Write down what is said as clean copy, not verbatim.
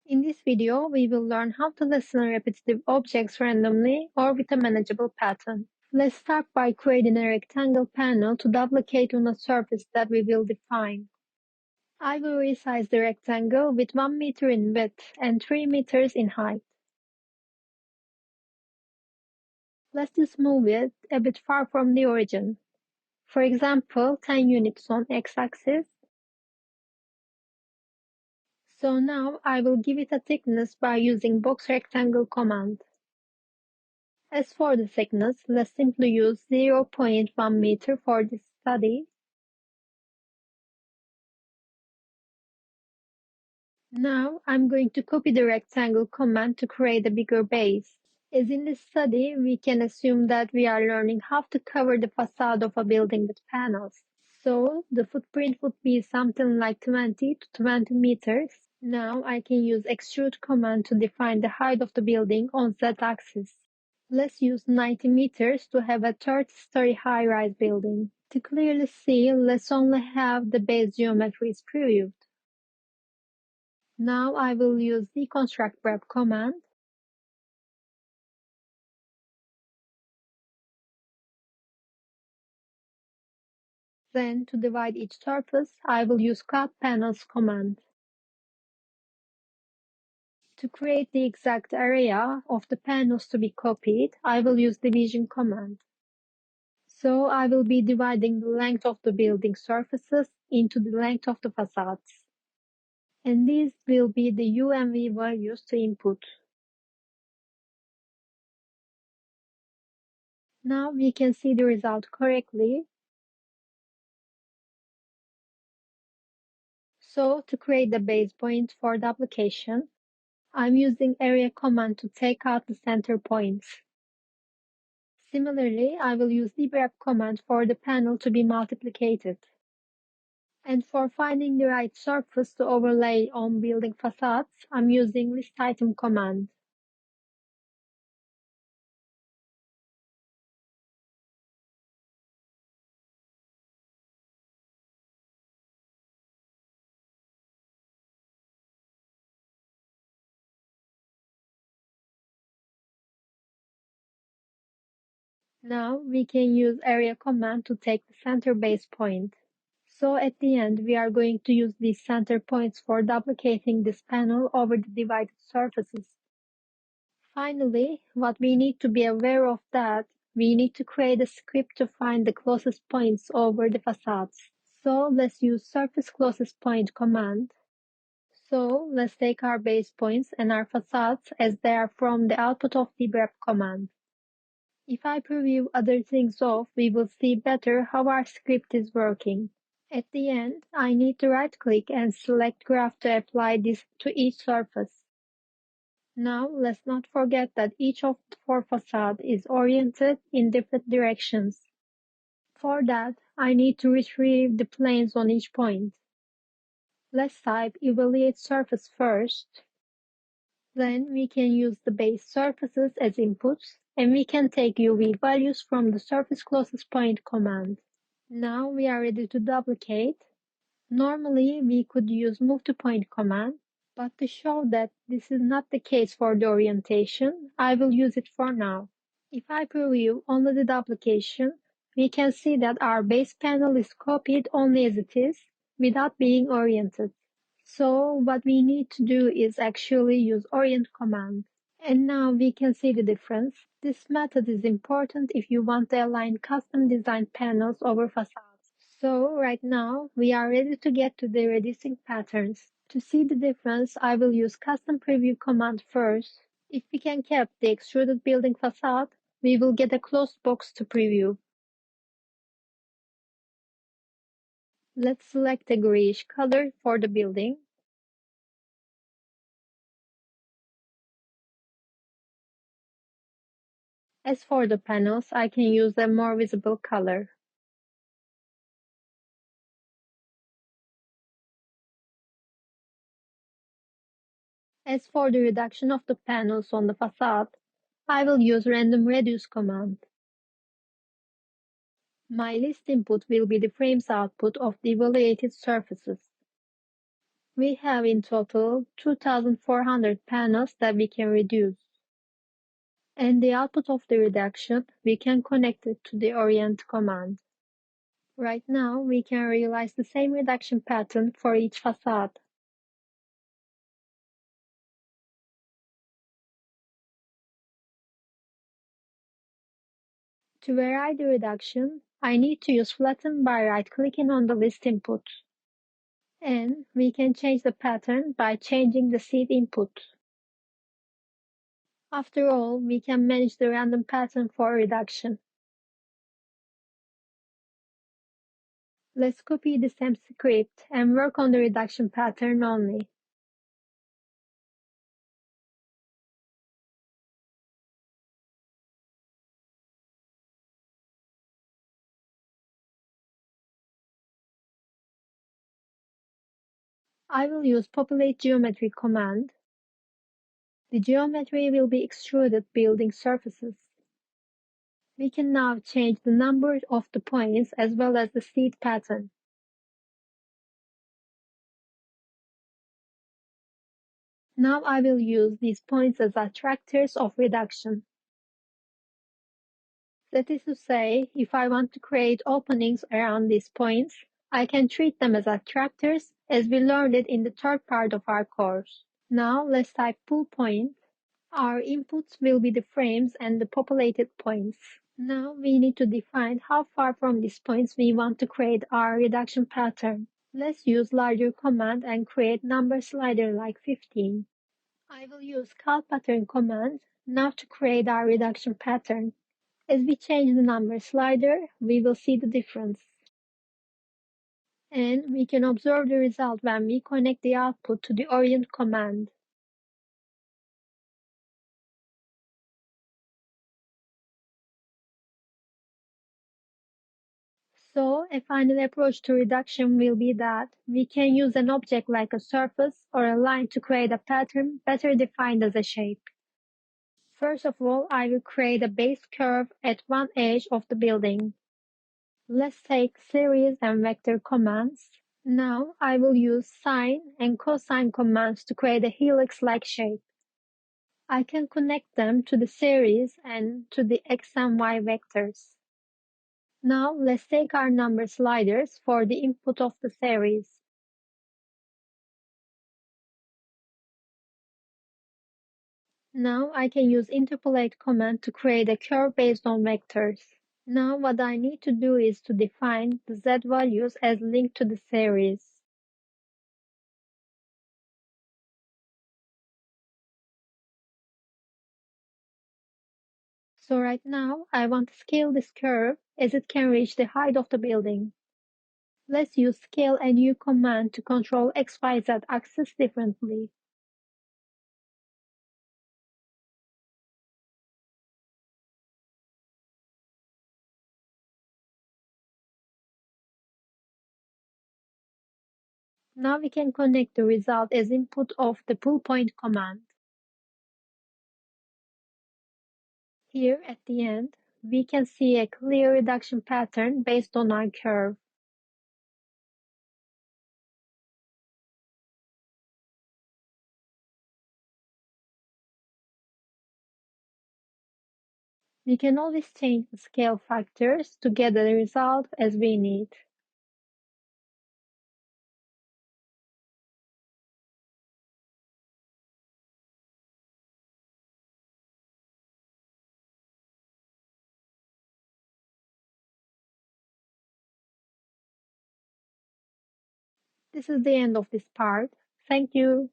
In this video, we will learn how to listen repetitive objects randomly or with a manageable pattern. Let's start by creating a rectangle panel to duplicate on a surface that we will define. I will resize the rectangle with 1 meter in width and 3 meters in height. Let's just move it a bit far from the origin. For example, 10 units on x-axis. So now I will give it a thickness by using box rectangle command. As for the thickness, let's simply use 0.1 meter for this study. Now I'm going to copy the rectangle command to create a bigger base. As in this study, we can assume that we are learning how to cover the facade of a building with panels. So the footprint would be something like 20 to 20 meters. Now I can use extrude command to define the height of the building on z-axis. Let's use 90 meters to have a 30-story high-rise building. To clearly see, let's only have the base geometries previewed. Now I will use deconstruct wrap command. Then to divide each surface, I will use cut panels command. To create the exact area of the panels to be copied, I will use division command. So I will be dividing the length of the building surfaces into the length of the facades. And these will be the U and V values to input. Now we can see the result correctly. So to create the base point for the application, I'm using area command to take out the center points. Similarly, I will use dwrap command for the panel to be multiplicated. And for finding the right surface to overlay on building facades, I'm using list item command. Now we can use area command to take the center base point. So at the end, we are going to use these center points for duplicating this panel over the divided surfaces. Finally, what we need to be aware of that we need to create a script to find the closest points over the facades. So let's use surface closest point command. So let's take our base points and our facades as they are from the output of the grep command. If I preview other things off, we will see better how our script is working. At the end, I need to right-click and select Graph to apply this to each surface. Now, let's not forget that each of the four facades is oriented in different directions. For that, I need to retrieve the planes on each point. Let's type evaluate surface first. Then we can use the base surfaces as inputs, and we can take UV values from the surface closest point command. Now we are ready to duplicate. Normally, we could use move to point command, but to show that this is not the case for the orientation, I will use it for now. If I preview only the duplication, we can see that our base panel is copied only as it is, without being oriented. So what we need to do is actually use orient command. And now we can see the difference. This method is important if you want to align custom designed panels over facades. So right now we are ready to get to the reducing patterns. To see the difference, I will use custom preview command first. If we can keep the extruded building facade, we will get a closed box to preview. Let's select a grayish color for the building. As for the panels, I can use a more visible color. As for the reduction of the panels on the facade, I will use random reduce command. My list input will be the frames output of the evaluated surfaces. We have in total 2,400 panels that we can reduce. And the output of the reduction, we can connect it to the orient command. Right now, we can realize the same reduction pattern for each facade. To vary the reduction, I need to use flatten by right-clicking on the list input. And we can change the pattern by changing the seed input. After all, we can manage the random pattern for reduction. Let's copy the same script and work on the reduction pattern only. I will use populate geometry command. The geometry will be extruded building surfaces. We can now change the number of the points as well as the seed pattern. Now I will use these points as attractors of reduction. That is to say, if I want to create openings around these points, I can treat them as attractors as we learned it in the third part of our course. Now let's type pull point. Our inputs will be the frames and the populated points. Now we need to define how far from these points we want to create our reduction pattern. Let's use larger command and create number slider like 15. I will use cal pattern command now to create our reduction pattern. As we change the number slider, we will see the difference. And we can observe the result when we connect the output to the orient command. So a final approach to reduction will be that we can use an object like a surface or a line to create a pattern better defined as a shape. First of all, I will create a base curve at one edge of the building. Let's take series and vector commands. Now I will use sine and cosine commands to create a helix-like shape. I can connect them to the series and to the x and y vectors. Now let's take our number sliders for the input of the series. Now I can use interpolate command to create a curve based on vectors. Now what I need to do is to define the z values as linked to the series. So right now I want to scale this curve as it can reach the height of the building. Let's use scale a new command to control XYZ axis differently. Now we can connect the result as input of the pull point command. Here at the end, we can see a clear reduction pattern based on our curve. We can always change the scale factors to get the result as we need. This is the end of this part. Thank you.